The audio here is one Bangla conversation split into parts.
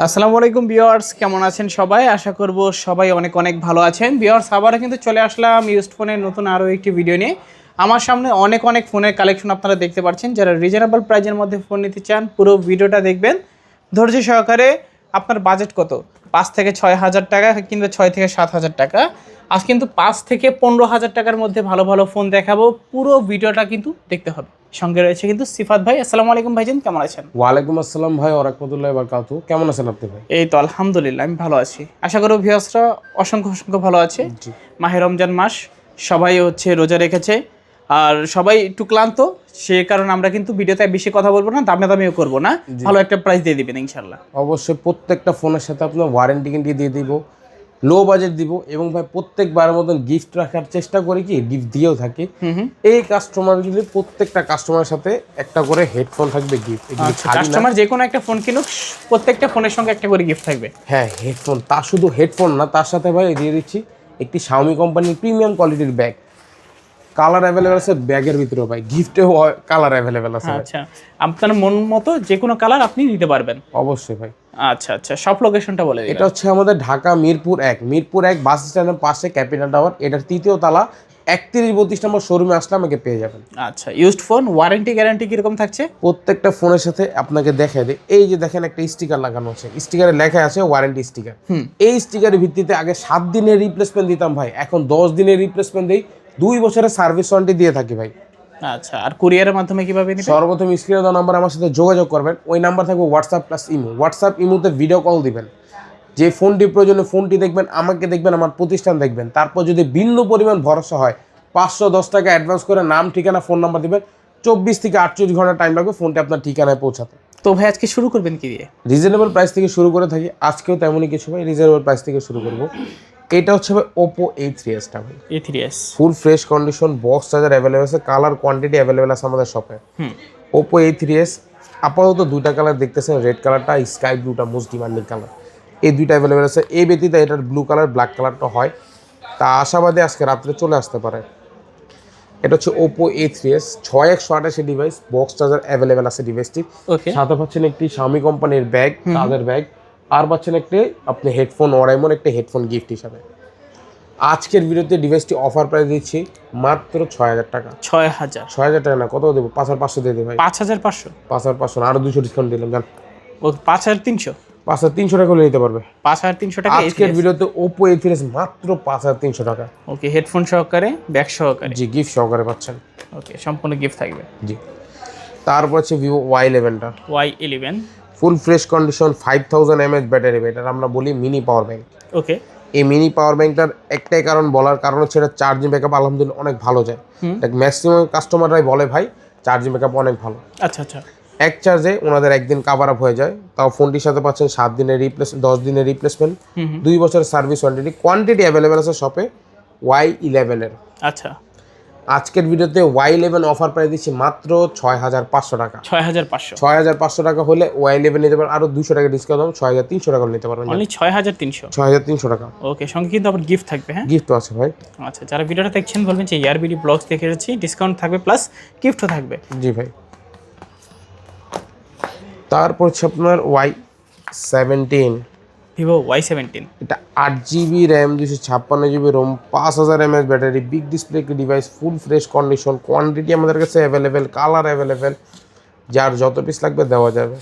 আসসালামু আলাইকুম ভিউয়ার্স, কেমন আছেন সবাই? আশা করব সবাই অনেক অনেক ভালো আছেন। ভিউয়ার্স, আবারও কিন্তু চলে আসলাম ইউজড ফোনের নতুন আরও একটি ভিডিও নিয়ে। আমার সামনে অনেক অনেক ফোনের কালেকশন আপনারা দেখতে পাচ্ছেন। যারা রিজনেবল প্রাইজের মধ্যে ফোন নিতে চান পুরো ভিডিওটা দেখবেন ধৈর্য সহকারে। আপনার বাজেট কত? 5 থেকে 6 হাজার টাকা কিংবা 6 থেকে 7 হাজার টাকা। আজ কিন্তু 5 থেকে 15 হাজার টাকার মধ্যে ভালো ভালো ফোন দেখাবো। পুরো ভিডিওটা কিন্তু দেখতে হবে। সঙ্গে রয়েছে কিন্তু সিফাত ভাই। আসসালামু আলাইকুম ভাইজান, কেমন আছেন? ওয়ালাইকুম আসসালাম ভাই ওয়া রাহমাতুল্লাহি ওয়া বারাকাতুহু। কেমন আছেন আপনি ভাই? এই তো আলহামদুলিল্লাহ, আমি ভালো আছি। আশা করি ভিউয়ার্সরা অসংখ্য অসংখ্য ভালো আছে। জি। মাহে রমজান মাস, সবাই রোজা রেখেছে আর সবাই একটু ক্লান্ত। সে কারণে আমরা কিন্তু ভিডিওতে বেশি কথা বলবো না, দামে দামিও করবো না। ভালো একটা প্রাইস দিয়ে দিবেন ইনশাল্লাহ। অবশ্যই প্রত্যেকটা ফোনের সাথে আপনার ওয়ারেন্টি গ্যারান্টি দিয়ে দিব, লো বাজেট দিব এবং ভাই প্রত্যেকবারের মতন গিফট রাখার চেষ্টা করি, কি গিফট দিয়েও থাকি। এই কাস্টমারগুলি প্রত্যেকটা কাস্টমারের সাথে একটা করে হেডফোন থাকবে গিফট। কাস্টমার যে কোনো একটা ফোন কিনুক, প্রত্যেকটা ফোনের সঙ্গে একটা করে গিফট থাকবে। হ্যাঁ, হেডফোন, তা শুধু হেডফোন না, তার সাথে ভাই দিয়ে দিচ্ছি একটি Xiaomi কোম্পানির প্রিমিয়াম কোয়ালিটির ব্যাগ। কালার অ্যাভেলেবেল আছে ব্যাগের ভিতরেও ভাই, গিফটেও কালার অ্যাভেলেবেল আছে। আচ্ছা, আপনার মন মতো যে কোনো কালার আপনি নিতে পারবেন। অবশ্যই ভাই। আচ্ছা আচ্ছা, সব লোকেশনটা বলে দিন। এটা হচ্ছে আমাদের ঢাকা মিরপুর 1 বাস স্ট্যান্ডের পাশে ক্যাপিটাল টাওয়ার, এটার ৩য় তলা 31-32 নম্বর শোরুমে আসলে আমাকে পেয়ে যাবেন। আচ্ছা, ইউজড ফোন ওয়ারেন্টি গ্যারান্টি কিরকম থাকছে? প্রত্যেকটা ফোনের সাথে আপনাকে দেখাই দিই, এই যে দেখেন একটা স্টিকার লাগানো আছে, স্টিকারে লেখা আছে ওয়ারেন্টি স্টিকার। এই স্টিকারের ভিত্তিতে আগে 7 দিনের রিপ্লেসমেন্ট দিতাম ভাই, এখন 10 দিনের রিপ্লেসমেন্ট দেই, 2 বছরের সার্ভিস ওয়ারেন্টি দিয়ে থাকি ভাই। আচ্ছা, আর কুরিয়ারের মাধ্যমে কিভাবে নিবেন? সর্বপ্রথম স্ক্রিনে দেওয়া নাম্বার আমার সাথে যোগাযোগ করবেন, ওই নাম্বার থাকবে হোয়াটসঅ্যাপ প্লাস ইমো। হোয়াটসঅ্যাপ ইমোতে ভিডিও কল দিবেন, যে ফোনটি প্রয়োজনে ফোনটি দেখবেন, আমাকে দেখবেন, আমার প্রতিষ্ঠান দেখবেন। তারপর যদি বিন্দু পরিমাণ ভরসা হয় 510 টাকা অ্যাডভান্স করে নাম ঠিকানা ফোন নাম্বার দিবেন। 24 থেকে 48 ঘন্টা টাইম লাগবে ফোনটি আপনার ঠিকানায় পৌঁছাতে। তো ভাই আজকে শুরু করবেন কি দিয়ে? রিজনেবল প্রাইস থেকে শুরু করে থাকি, আজকেও তেমনই কিছু ভাই রিজনেবল প্রাইস থেকে শুরু করব। এটা হচ্ছে ভাই Oppo A3s টা ভাই, A3s ফুল fresh condition, box charger available আছে, কালার কোয়ান্টিটি অ্যাভেলেবেল আছে আমাদের শপে। Oppo A3s আপাতত 2টা কালার দেখতেছেন, রেড কালারটা, স্কাই ব্লুটা মোস্ট ডিমান্ডিং কালার। এই 2টা অ্যাভেলেবেল আছে। এই ব্যতীত এটার ব্লু কালার, ব্ল্যাক কালারটা হয়, তা আশাবাদী আজকে রাত্রে চলে আসতে পারে। এটা হচ্ছে Oppo A3s 6128 device, box charger available আছে ডিভাইসটি। ওকে, সাথে পাচ্ছেন একটি Xiaomi কোম্পানির ব্যাগ, কাঁধের ব্যাগ, আর পাচ্ছেন একটি আপনি হেডফোন, ওরাইমন একটা হেডফোন গিফট হিসাবে। আজকের ভিডিওতে ডিভাইসটি অফার প্রাইস দিচ্ছি মাত্র 6000 টাকা। 6000 টাকা না, কত দেবো? 5500 দিয়ে দিই ভাই। 5500 5500 না, আরো 200 ডিসকাউন্ট দিলাম, জান। ও 5300 5300 টাকা হলে নিতে পারবে 5300 টাকা আজকের ভিডিওতে Oppo A3s মাত্র 5300 টাকা। ওকে, হেডফোন সহকারে, ব্যাগ সহকারে। জি, গিফট সহকারে পাচ্ছেন। ওকে, সম্পূর্ণ গিফট থাকবে। জি। তারপর হচ্ছে Vivo Y11 টা, Y11 ফুল ফ্রেশ কন্ডিশন, 5000 mAh ব্যাটারি। এটা আমরা বলি মিনি পাওয়ার ব্যাংক। ওকে, এই মিনি পাওয়ার ব্যাংকটার একটাই কারণ বলার কারণ হচ্ছে এটা চার্জিং ব্যাকআপ আলহামদুলিল্লাহ অনেক ভালো যায়। ম্যাক্সিমাম কাস্টমাররাই বলে ভাই চার্জিং ব্যাকআপ অনেক ভালো। আচ্ছা আচ্ছা, এক চার্জে ওনাদের একদিন কাভার আপ হয়ে যায়। তাও ফোনটির সাথে পাচ্ছেন 7 দিনের 10 দিনের রিপ্লেসমেন্ট, 2 বছরের সার্ভিস ওয়ারেন্টি। কোয়ান্টিটি অ্যাভেলেবেল আছে শপে Y11 এর। আচ্ছা, আজকের ভিডিওতে Y11 অফার প্রাইস দিচ্ছি মাত্র 6500 টাকা। 6500 টাকা হলে Y11 নিতে পারেন, আরো 200 টাকা ডিসকাউন্ট হবে, 6300 টাকা নিতে পারবেন। অনলি 6300 6300 টাকা। ওকে, সঙ্গে কিন্তু আবার গিফট থাকবে। হ্যাঁ, গিফটও আছে ভাই। আচ্ছা, যারা ভিডিওটা দেখছেন বলবেন যে ইয়ারবিডি ব্লগস দেখে এসেছি, ডিসকাউন্ট থাকবে প্লাস গিফটও থাকবে। জি ভাই। তারপর হচ্ছে আপনার Y17, Vivo Y17। এটা 8GB RAM, 256GB ROM, 5000 mAh battery, big display একটি device, full fresh condition, quantity আমাদের কাছে অ্যাভেলেবেল, কালার অ্যাভেলেবেল, যার যত পিস লাগবে দেওয়া যাবে।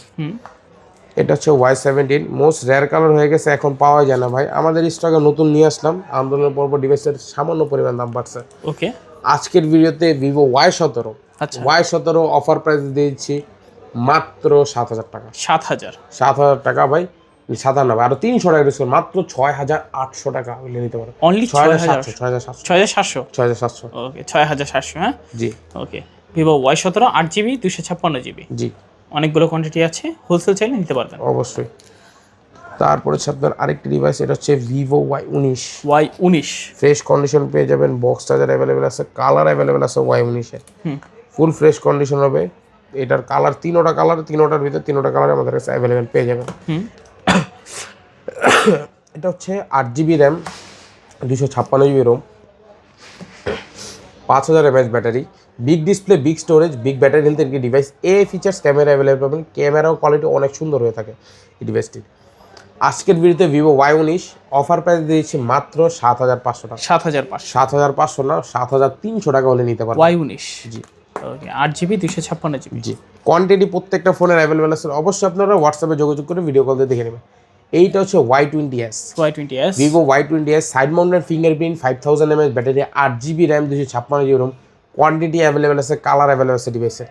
এটা হচ্ছে Y17, মোস্ট রেয়ার কালার হয়ে গেছে, এখন পাওয়া যায় না ভাই। আমাদের স্টকে নতুন নিয়ে আসলাম, আন্দোলনের পর ডিভাইসের সামান্য পরিমাণ দাম বাড়ছে। ওকে, আজকের ভিডিওতে Vivo Y17, আচ্ছা, Y17 অফার প্রাইস দিয়েছি মাত্র 7000 টাকা। 7000 টাকা ভাই, 7000 না, আরো 300 টাকা ডিসকাউন্ট, মাত্র 6800 টাকা হলে নিতে পারো। অনলি 6700। 6700 ওকে, 6700। হ্যাঁ, জি। ওকে, Vivo Y17 8GB 256GB। জি, অনেকগুলো কোয়ান্টিটি আছে, হোলসেল চাইলে নিতে পারবেন। অবশ্যই। তারপরে হচ্ছে আপনার আরেকটি ডিভাইস, এটা হচ্ছে Vivo Y19। ফ্রেশ কন্ডিশন পেয়ে যাবেন, বক্স চার্জার অ্যাভেলেবেল আছে, কালার অ্যাভেলেবেল আছে Y19 এর। ফুল ফ্রেশ কন্ডিশন হবে। এটার কালার তিনোটার ভিতরে 3টা কালার আমাদের কাছে অ্যাভেলেবেল পেয়ে যাবেন। এটা হচ্ছে 8GB RAM, 256GB ROM, 5000 mAh battery, big display, big storage, big battery health একটি ডিভাইস। এ ফিচার্স ক্যামেরা অ্যাভেলেবেল পাবেন, ক্যামেরাও কোয়ালিটি অনেক সুন্দর হয়ে থাকে এই ডিভাইসটির। আজকের ভিডিওতে ভিভো Y19 অফার প্রাইস দিয়েছি মাত্র 7,500 টাকা। 7,500 7,500 না, 7,300 টাকা হলে নিতে পারবেন। Y19 জি ওকে 8GB 256GB। জি, কোয়ান্টিটি প্রত্যেকটা ফোনের অ্যাভেলেবেল আছে, অবশ্যই আপনারা হোয়াটসঅ্যাপে যোগাযোগ করে ভিডিও কল দিয়ে দেখে নেবেন। এইটা হচ্ছে Y20s, Y20s Vivo Y20s side mounted fingerprint, 5000 mAh battery, 8GB RAM, 256GB ROM, quantity available আছে, কালার অ্যাভেলেবেল আছে ডিভাইসে।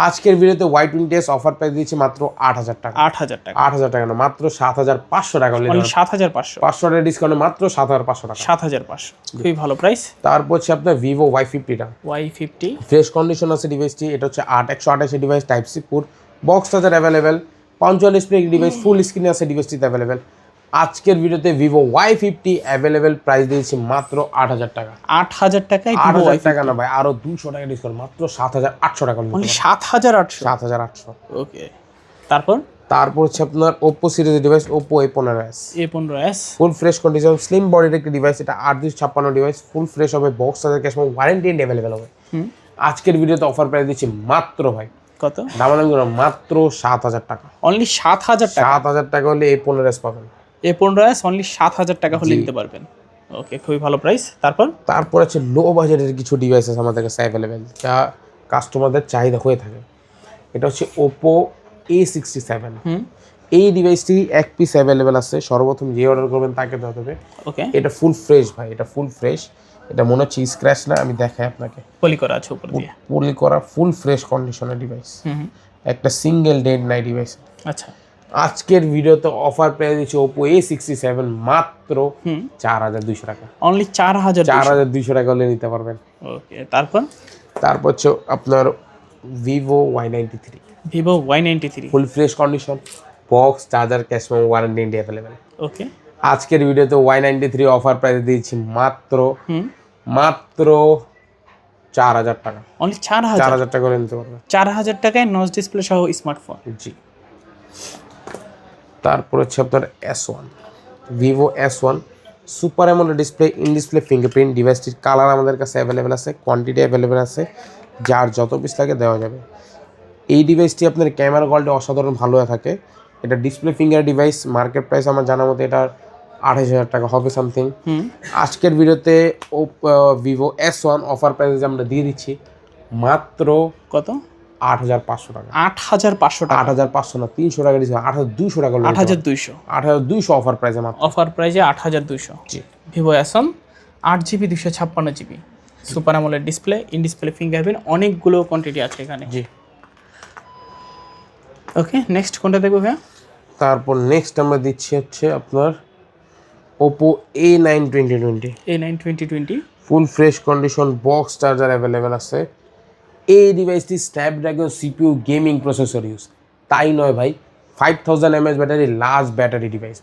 আজকের ভিডিওতে Y20s অফার প্রাইস দিয়েছি মাত্র 8,000 টাকা। 8,000 টাকা 8,000 টাকা না, মাত্র 7,500 টাকা হলে অনলি 7,500 500 টাকা ডিসকাউন্টে মাত্র 7,500 টাকা। 7,500 খুবই ভালো প্রাইস। তারপর হচ্ছে আপনার ভিভো Y50 টা, Y50 ফ্রেশ কন্ডিশন আছে ডিভাইসটি। এটা হচ্ছে 128 device, type C port, box charger available, 45 display device, full screen আছে ডিভাইসটিতে অ্যাভেলেবেল। আজকের ভিডিওতে ভিভো Y50 অ্যাভেলেবেল প্রাইস দিয়েছি মাত্র 8,000 টাকা। 8,000 টাকায় 8,000 টাকা না ভাই, আরো 200 টাকা ডিসকাউন্ট, মাত্র 7,800 টাকা। অনলি 7,800 7,800। ওকে তারপর হচ্ছে আপনার ওপ্পো সিরিজের ডিভাইস, ওপ্পো A15s, A15s ফুল ফ্রেশ কন্ডিশন, স্লিম বডির একটি ডিভাইস। এটা 8,256 ডিভাইস, ফুল ফ্রেশ হবে, বক্স চার্জার, ক্যাশ এবং ওয়ারেন্টি অ্যাভেলেবেল হবে। আজকের ভিডিওতে অফার প্রাইস দিচ্ছি মাত্র ভাই কত? দামাদামি করে মাত্র 7,000 টাকা। অনলি 7,000 টাকা। 7,000 টাকা হলে A15s পাবেন। A15s অনলি 7,000 টাকা হলে নিতে পারবেন। ওকে খুবই ভালো প্রাইস। তারপর আছে লো বাজেটের কিছু ডিভাইস আছে আমাদের কাছে অ্যাভেলেবেল, যা কাস্টমারদের চাহিদা হয়ে থাকে। এটা হচ্ছে ওপ্পো A67। এই ডিভাইসটি এক পিস অ্যাভেলেবেল আছে, সর্বপ্রথম যে অর্ডার করবেন তাকে দেওয়া হবে। ওকে এটা ফুল ফ্রেশ ভাই, এটা ফুল ফ্রেশ। এটা মনে হচ্ছে স্ক্র্যাচ না, আমি দেখাই আপনাকে। পলি করা আছে উপর দিয়ে, পলি করা ফুল ফ্রেশ কন্ডিশনের ডিভাইস, একটা সিঙ্গেল ডেড নাই ডিভাইস। আচ্ছা আজকের ভিডিওতে অফার পেয়ে দিচ্ছি ওপ্পো A67 মাত্র 4,200 টাকা। অনলি 4,200 টাকা হলে নিতে পারবেন। ওকে তারপর হচ্ছে আপনার ভিভো Y93, ভিভো Y93 ফুল fresh condition, box charger, cash এবং ওয়ারেন্টি অ্যাভেলেবেল। ওকে আজকের ভিডিওতে Y93 অফার প্রাইস দিয়েছি মাত্র 4,000 টাকা। অনলি 4,000 টাকা হলে নিতে পারবেন। 4,000 টাকায় নচ ডিসপ্লে সহ স্মার্টফোন। জি, তারপর হচ্ছে আপনার S1, Vivo S1 super AMOLED display, in display fingerprint. ডিভাইসটির কালার আমাদের কাছে অ্যাভেলেবেল আছে, কোয়ান্টিটি অ্যাভেলেবেল আছে, যার যত পিস লাগে দেওয়া যাবে। এই ডিভাইসটি আপনার ক্যামেরা কোয়ালিটি অসাধারণ ভালো হয়ে থাকে। এটা display finger device, market price আমার জানা মতো এটা 28,000 টাকা হবে সামথিং। আজকের ভিডিওতে ভিভো S1 অফার প্রাইসে আমরা দিয়ে দিচ্ছি মাত্র কত? 8,500 টাকা। 8,500 টাকা। 8,500 না, 300 টাকা ডিসকাউন্ট, 8,200 টাকা। 8,200 8,200 অফার প্রাইসে মাত্র। অফার প্রাইসে 8,200। জি, Vivo S1 8GB 256GB, super AMOLED display, in display fingerprint, অনেকগুলো কোয়ান্টিটি আছে এখানে। জি। ওকে নেক্সট কোনটা দেখবো ভাইয়া? তারপর নেক্সট আমরা দিচ্ছি হচ্ছে আপনার ওপো A9 2020, A9 2020 ফুল fresh condition, box charger available আছে। এই ডিভাইসটি Snapdragon CPU gaming processor use, তাই নয় ভাই, 5000 mAh battery, large battery device.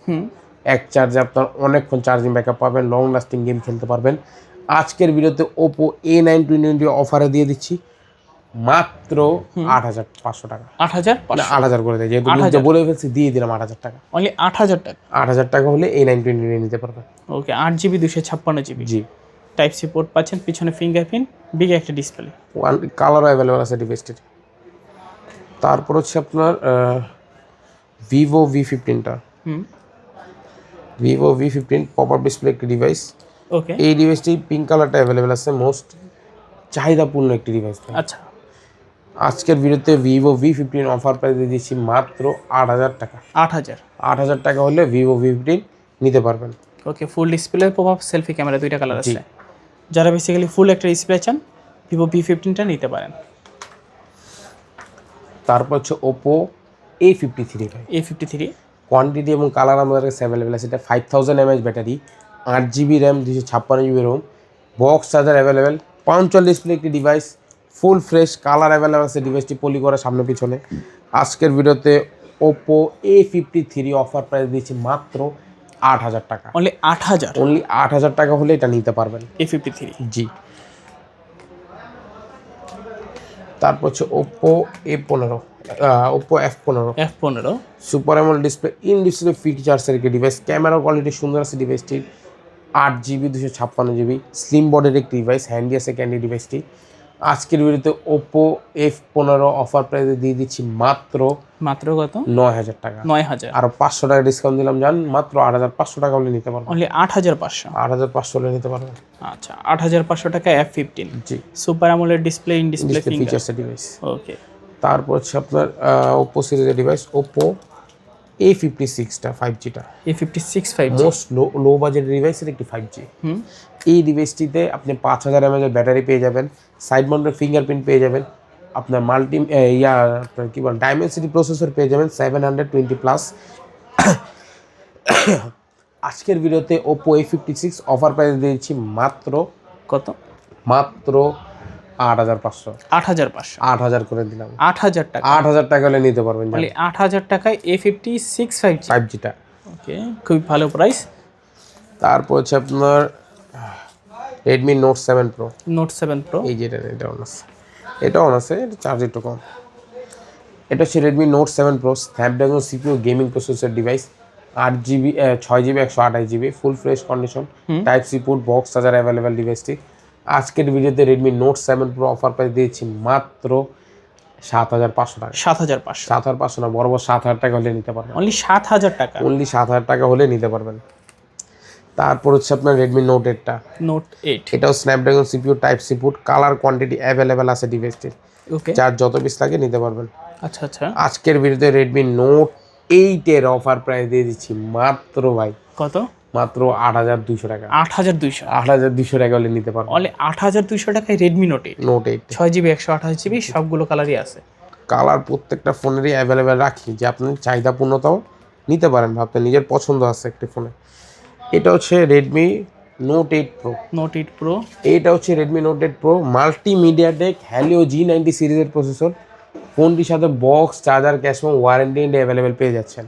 এক চার্জে আপনার অনেকক্ষণ চার্জিং ব্যাকআপ পাবেন, লং লাস্টিং গেম খেলতে পারবেন। আজকের ভিডিওতে ওপো A9 2020 অফারে দিয়ে দিচ্ছি মাত্র 8,500 টাকা। 8,000 করে দেয়, যেহেতু বলে ফেলছি দিয়ে দিলাম 8,000 টাকা। অনলি 8,000 টাকা। 8,000 টাকা হলে A9 2020 নিতে পারবেন। ওকে 8GB 256GB, জি, টাইপ সি পোর্ট পাচ্ছেন, পিছনে ফিঙ্গারপ্রিন্ট, বিগ একটা ডিসপ্লে, কালারও অ্যাভেলেবেল আছে ডিভাইসটির। তারপর হচ্ছে আপনার ভিভো V15টা, Vivo V15 pop up display একটি ডিভাইস। ওকে এই ডিভাইসটি পিঙ্ক কালারটা অ্যাভেলেবেল আছে, মোস্ট চাহিদাপূর্ণ একটি ডিভাইস। আচ্ছা আজকের ভিডিওতে ভিভো V15 অফার প্রাইস দিয়ে দিচ্ছি মাত্র 8,000 টাকা। 8,000 টাকা হলে ভিভো V15 নিতে পারবেন। Okay full display, pop up, selfie camera, দুইটা কালার আছে। যারা বেসিক্যালি ফুল একটা ডিসপ্লে চান ভিভো V15টা নিতে পারেন। তারপর হচ্ছে ওপো A53 ভাই, A53 কোয়ান্টিটি এবং কালার আমাদের কাছে অ্যাভেলেবেল আছে। এটা 5000 mAh battery, 8GB RAM, 256GB ROM, box charger available, 45 display একটি device, full fresh colour available আছে। ডিভাইসটি পলি করা সামনে পিছনে। আজকের ভিডিওতে ওপো A53 অফার প্রাইস দিচ্ছি মাত্র 8,000 টাকা। অনলি 8,000 টাকা হলে এটা নিতে পারবেন। A53 জি, তারপর হচ্ছে Oppo A15, Oppo F15 super AMOLED display, in display ফিচার্সের একটি ডিভাইস, ক্যামেরা কোয়ালিটি সুন্দর আছে ডিভাইসটির, 8GB 256GB, স্লিম বডির একটি ডিভাইস, হ্যান্ডি আছে ক্যান্ডি ডিভাইসটি। আজকের ভিডিওতে ওপো F15 অফার প্রাইসে দিয়ে দিচ্ছি মাত্র কত? 9,000 টাকা। 9,000 আর 500 টাকা ডিসকাউন্ট দিলাম, জান মাত্র 8,500 টাকা হলে নিতে পারবেন। অনলি 8,500। 8,500 হলে নিতে পারবেন। আচ্ছা 8,500 টাকা F15 জি, super AMOLED display in display features device. Okay. তারপর হচ্ছে আপনার ওপো সিরিজের ডিভাইস ওপো A56টা 5Gটা, A56 5G most low budget ডিভাইসের একটি 5G। এই ডিভাইসটিতে আপনি 5000 mAh এর ব্যাটারি পেয়ে যাবেন, সাইড মাউন্টেড ফিঙ্গারপ্রিন্ট পেয়ে যাবেন, আপনার আপনার কি বল ডায়মেনসিটি প্রসেসর পেয়ে যাবেন 720+। আজকের ভিডিওতে ওপো A56 অফার প্রাইস দিয়েছি মাত্র কত? মাত্র 8,500। 8,500 8,000 করে দিলাম। 8,000 টাকা 8,000 টাকা হলে নিতে পারবেন অনলি 8,000 টাকায় A56 5G 5Gটা। ওকে, খুব ভালো প্রাইস। তারপর হচ্ছে আপনার Redmi Note 7 pro. Note 7 pro এই যে এটা অন আছে, এটা চার্জ একটু কম। এটা হচ্ছে Redmi Note 7 Pro, Snapdragon CPU gaming processor device, 8GB 6GB 128GB, full fresh condition, type C port, box charger available ডিভাইসটি। আজকের ভিডিওতে Redmi Note 7 Pro offer price দিয়েছি মাত্র 7,500 টাকা। 7,500 7,500 না, বরাবর 7,000 টাকা হলে নিতে পারবেন। অনলি 7,000 টাকা অনলি 7,000 টাকা হলে নিতে পারবেন। তারপর হচ্ছে আপনার রেডমি নোট 8টা, নোট 8 এটাও Snapdragon CPU, type C port, colour quantity available আছে ডিভাইসটির, ওকে। যার যত পিস লাগে নিতে পারবেন। আচ্ছা আচ্ছা, আজকের ভিডিওতে রেডমি নোট 8 এর অফার প্রাইস দিয়ে দিচ্ছি মাত্র ভাই কত? মাত্র 8,200 টাকা। 8,200 8,200 টাকা হলে নিতে পারবেন। অনলি 8,200 টাকায় Redmi Note 8 note 8 6GB 128GB সবগুলো কালারই আছে। কালার প্রত্যেকটা ফোনেরই অ্যাভেলেবেল রাখি, যে আপনি চাহিদা পূর্ণতাও নিতে পারেন, ভাবতে নিজের পছন্দ আছে একটি ফোনে। এটা হচ্ছে Redmi Note 8 Pro. Note 8 Pro এটা হচ্ছে Redmi Note 8 Pro, multimedia tech Helio G90 সিরিজের প্রসেসর। ফোনটির সাথে বক্স, চার্জার, ক্যাশ এবং ওয়ারেন্টি অ্যাভেলেবেল পেয়ে যাচ্ছেন।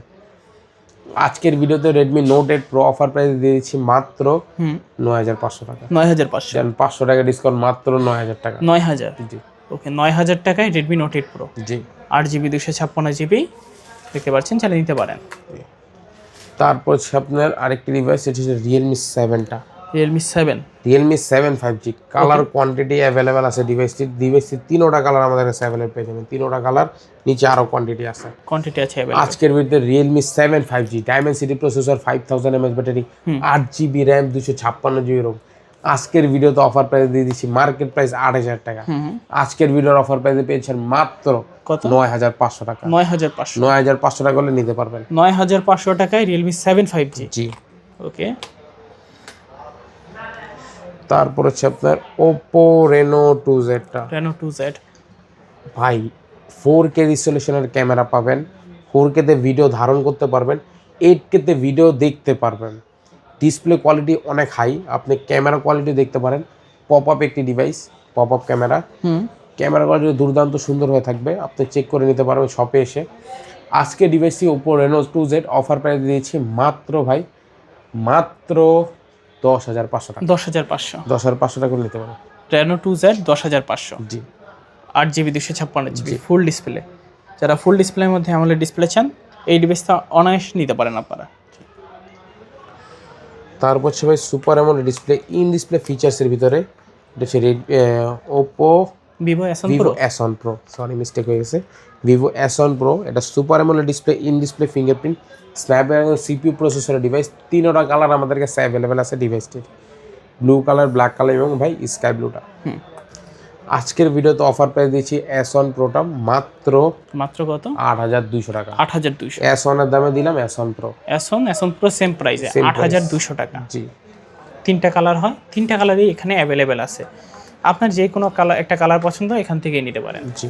আজকের ভিডিওতে Redmi Note 8 Pro offer price দিয়ে দিচ্ছি মাত্র 9,500 টাকা। 9,500 500 টাকা ডিসকাউন্ট, মাত্র 9,000 টাকা। 9,000 জি ওকে, 9,000 টাকায় রেডমি নোট 8 প্রো, জি। 8GB 256GB দেখতে পাচ্ছেন, চালিয়ে নিতে পারেন। তারপর হচ্ছে আপনার আরেকটি ডিভাইস, সেটি হচ্ছে রিয়েলমি 7টা, Realme 7 5G। Colour quantity available আছে ডিভাইসটির 3টা কালার আমাদের কাছে অ্যাভেলেবেল পেয়ে যাবেন। 3টা কালার, নিচে আরও কোয়ান্টিটি আছে। কোয়ান্টিটি আছে অ্যাভেলেবল। আজকের ভিডিওতে Realme 7 5G, Dimensity processor, 5000 mAh battery, 8GB RAM, 256GB ROM. আজকের ভিডিওতে অফার প্রাইস দিয়ে দিচ্ছি মার্কেট প্রাইস 8,000 টাকা। আজকের ভিডিওর অফার প্রাইসে পেয়েছেন মাত্র কত? 9,500 টাকা। 9,500 9,500 টাকা হলে নিতে পারবেন। 9,500 টাকায় রিয়েলমি 7 5G জি। ওকে। তারপর হচ্ছে আপনার ওপো রেনো 2Z টা, রেনো 2Z ভাই 4K রিজলিউশনের ক্যামেরা পাবেন, 4K তে ভিডিও ধারণ করতে পারবেন, 8K তে ভিডিও দেখতে পারবেন। ডিসপ্লে কোয়ালিটি অনেক হাই, আপনি ক্যামেরা কোয়ালিটি দেখতে পারেন। পপ আপ একটি device, pop up camera, camera quality দুর্দান্ত সুন্দর হয়ে থাকবে, আপনি চেক করে নিতে পারবেন শপে এসে। আজকে ডিভাইসটি Oppo Reno 2Z offer price দিয়েছি মাত্র ভাই মাত্র 10,500 টাকা। 10,500 10,500 টাকা করে নিতে পারবেন। রেনো 2Z 10,500, জি 8GB 256GB ফুল ডিসপ্লে। যারা ফুল ডিসপ্লের মধ্যে AMOLED ডিসপ্লে চান, এই ডিভাইসটা অনায়াস নিতে পারেন আপনারা। তারপর হচ্ছে ভাই super AMOLED display in display ফিচার্সের ভিতরে এটা হচ্ছে Oppo Vivo S1 pro, sorry mistake হয়ে গেছে, ভিভো S1 প্রো। এটা super AMOLED display in display fingerprint, Snapdragon CPU প্রসেসরের ডিভাইস। 3টা কালার আমাদের কাছে অ্যাভেলেবেল আছে ডিভাইসটির, ব্লু কালার, ব্ল্যাক কালার এবং ভাই স্কাই ব্লুটা। আজকের ভিডিওতে অফার প্রাইস দিয়েছি S1 প্রোটা মাত্র কত? 8,200 টাকা। 8,200 S1 এর দামে দিলাম S1 pro. S1 pro same প্রাইসে 8,200 টাকা। জি 3টা কালার হয়, 3টা কালারই এখানে অ্যাভেলেবেল আছে। আপনার যে কোনো কালার, একটা কালার পছন্দ এখান থেকেই নিতে পারেন। জি।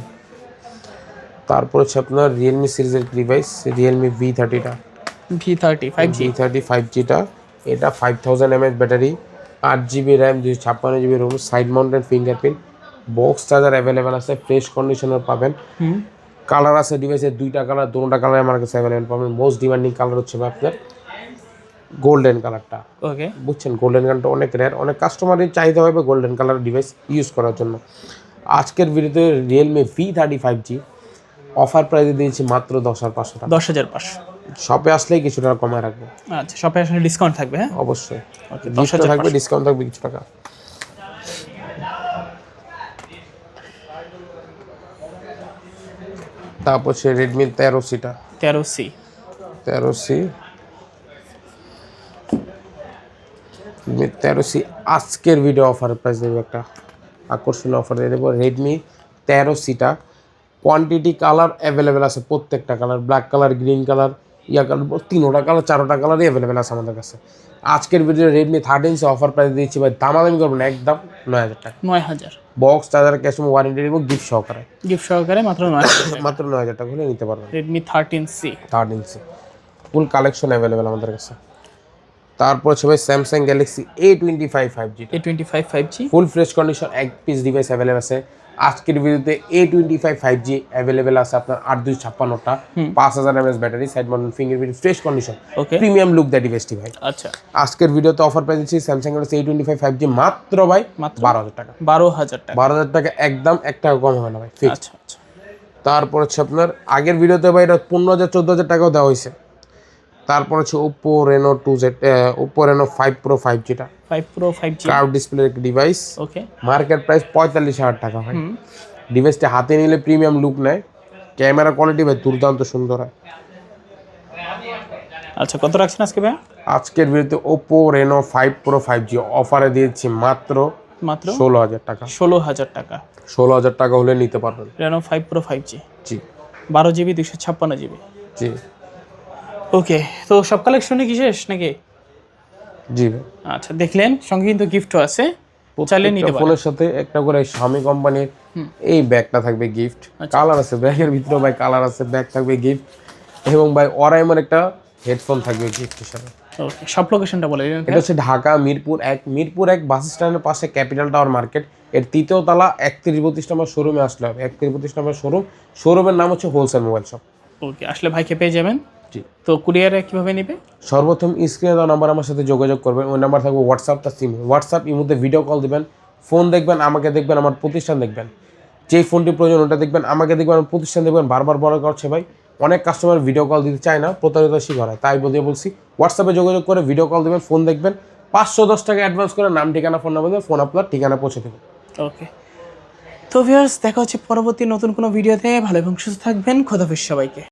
তারপর হচ্ছে আপনার রিয়েলমি সিরিজের ডিভাইস, রিয়েলমি V30টা, V30 5Gটা। এটা 5000 mAh battery, 8GB RAM, 256GB ROM, side mounted fingerprint, box charger available আছে, ফ্রেশ কন্ডিশনার পাবেন। কালার আছে ডিভাইসের 2টা কালার, 2টা কালার আমার কাছে অ্যাভেলেবেল পাবেন। মোস্ট ডিমান্ডিং কালার হচ্ছে আপনার গোল্ডেন কালারটা। ওকে, বুঝছেন, গোল্ডেন কালারটা অনেক রেয়ার, অনেক কাস্টমারের চাহিদা হবে গোল্ডেন কালার ডিভাইস ইউজ করার জন্য। আজকের ভিডিওতে রিয়েলমি V30 5G অফার প্রাইসে দিয়েছি মাত্র 10,500 টাকা। 10,500 শপে আসলেই কিছু টাকা কমায় রাখবো। আচ্ছা, শপে আসলে ডিসকাউন্ট থাকবে? হ্যাঁ অবশ্যই, ওকে, গিফট থাকবে, ডিসকাউন্ট থাকবে কিছু টাকা। তারপর হচ্ছে Redmi 13C-টা 13C 13C Redmi 13C আজকের ভিডিও অফারের প্রাইস দেবো, একটা আকর্ষণীয় অফার দিয়ে দেবো। রেডমি 13C-টা কোয়ান্টিটি কালার অ্যাভেলেবেল আছে, প্রত্যেকটা colour, black colour, green colour, colour, তিনোটা কালার, চারোটা কালারই অ্যাভেলেবেল আছে আমাদের কাছে। আজকের video Redmi 13C offer price দিচ্ছি ভাই, দামাদামি করবো না, একদম 9,000 টাকা। 9,000 বক্স চার্জার ক্যাশ ওয়ারেন্টি দেবো গিফট সহকারে, মাত্র 9,000 মাত্র 9,000 টাকা হলে নিতে পারবেন। রেডমি 13C 13C ফুল কালেকশন অ্যাভেলেবেল আমাদের কাছে। তারপর হচ্ছে ভাই Samsung Galaxy A25 5G, A25 5G ফুল ফ্রেশ কন্ডিশন, এক পিস ডিভাইস অ্যাভেলেবেল আছে। আজকের ভিডিওতে A25 5G অ্যাভেলেবেল আছে আপনার 8256টা, 5000 mAh battery, side mounted fingerprint, fresh condition, okay premium look the ডিভাইসটি ভাই। আচ্ছা আজকের ভিডিওতে অফার প্রাইস দিচ্ছি স্যামসাং গ্যালাক্সি A25 5G মাত্র ভাই 12,000 টাকা। 12,000 টাকা 12,000 টাকা একদম, 1 টাকা কম হবে না ভাই, ফিক্স। আচ্ছা আচ্ছা তারপর হচ্ছে আপনার আগের ভিডিওতে ভাই এটা 15,000 14,000 টাকাও দেওয়া হয়েছে। তারপর হচ্ছে Oppo Reno 2Z, Oppo Reno 5 Pro 5G-টা 5 Pro 5G curve ডিসপ্লের একটা ডিভাইস, ওকে মার্কেট প্রাইস 45,000 টাকা ভাই। ডিভাইসটি হাতে নিলে প্রিমিয়াম লুক নেয়, ক্যামেরা কোয়ালিটি ভাই দুর্দান্ত সুন্দর হয়। আচ্ছা কত রাখছেন আজকে ভাই? আজকের ভিডিওতে Oppo Reno 5 Pro 5G অফারে দিয়েছি মাত্র 16,000 টাকা। 16,000 টাকা 16,000 টাকা হলে নিতে পারবেন। Reno 5 Pro 5G জি 12GB 256GB। জি ওকে, তো সব কালেকশনে কি শেষ নাকি? জি ভাই, আচ্ছা দেখলেন, সঙ্গে কিন্তু গিফটও আছে, চাইলে নিতে পারেন। ফোনের সাথে একটা করে Xiaomi কোম্পানির এই ব্যাগটা থাকবে গিফট, কালার আছে ব্যাগের ভিতরে ভাই, কালার আছে, ব্যাগ থাকবে গিফট, এবং ভাই Oraimo একটা হেডফোন থাকবে গিফট হিসাবে। ওকে, সব লোকেশনটা বলে দিন। এটা হচ্ছে ঢাকা মিরপুর 1 বাস স্ট্যান্ডের পাশে ক্যাপিটাল টাওয়ার মার্কেট, এর 3য় তলা 31-32 নম্বর শোরুমে আসলে হবে। 31-32 নম্বর শোরুমের নাম হচ্ছে হোলসেল মোবাইল শপ। ওকে, আসলে ভাইকে পেয়ে যাবেন। জি, তো কুরিয়ারে কিভাবে নেবে? সর্বপ্রথম স্ক্রিনে দেওয়া নাম্বার আমার সাথে যোগাযোগ করবেন, ওই নাম্বার থাকবে হোয়াটসঅ্যাপ, তার সিম, হোয়াটসঅ্যাপ ইমোতে ভিডিও কল দিবেন, ফোন দেখবেন, আমাকে দেখবেন, আমার প্রতিষ্ঠান দেখবেন, যেই ফোনটি প্রয়োজন ওটা দেখবেন, আমাকে দেখবেন, আমার প্রতিষ্ঠান দেখবেন। বারবার বড় করছে ভাই, অনেক কাস্টমার ভিডিও কল দিতে চায় না, প্রতারিত শিকার হয়, তাই বলছি হোয়াটসঅ্যাপে যোগাযোগ করে ভিডিও কল দেবেন, ফোন দেখবেন, 510 টাকা অ্যাডভান্স করে নাম ঠিকানা ফোন নাম্বার দেবেন, ফোন আপনার ঠিকানা পৌঁছে দেবেন। ওকে, তো ভিউয়ার্স দেখা হচ্ছে পরবর্তী নতুন কোনো ভিডিওতে। ভালো এবং সুস্থ থাকবেন, খোদাফেজ সবাইকে।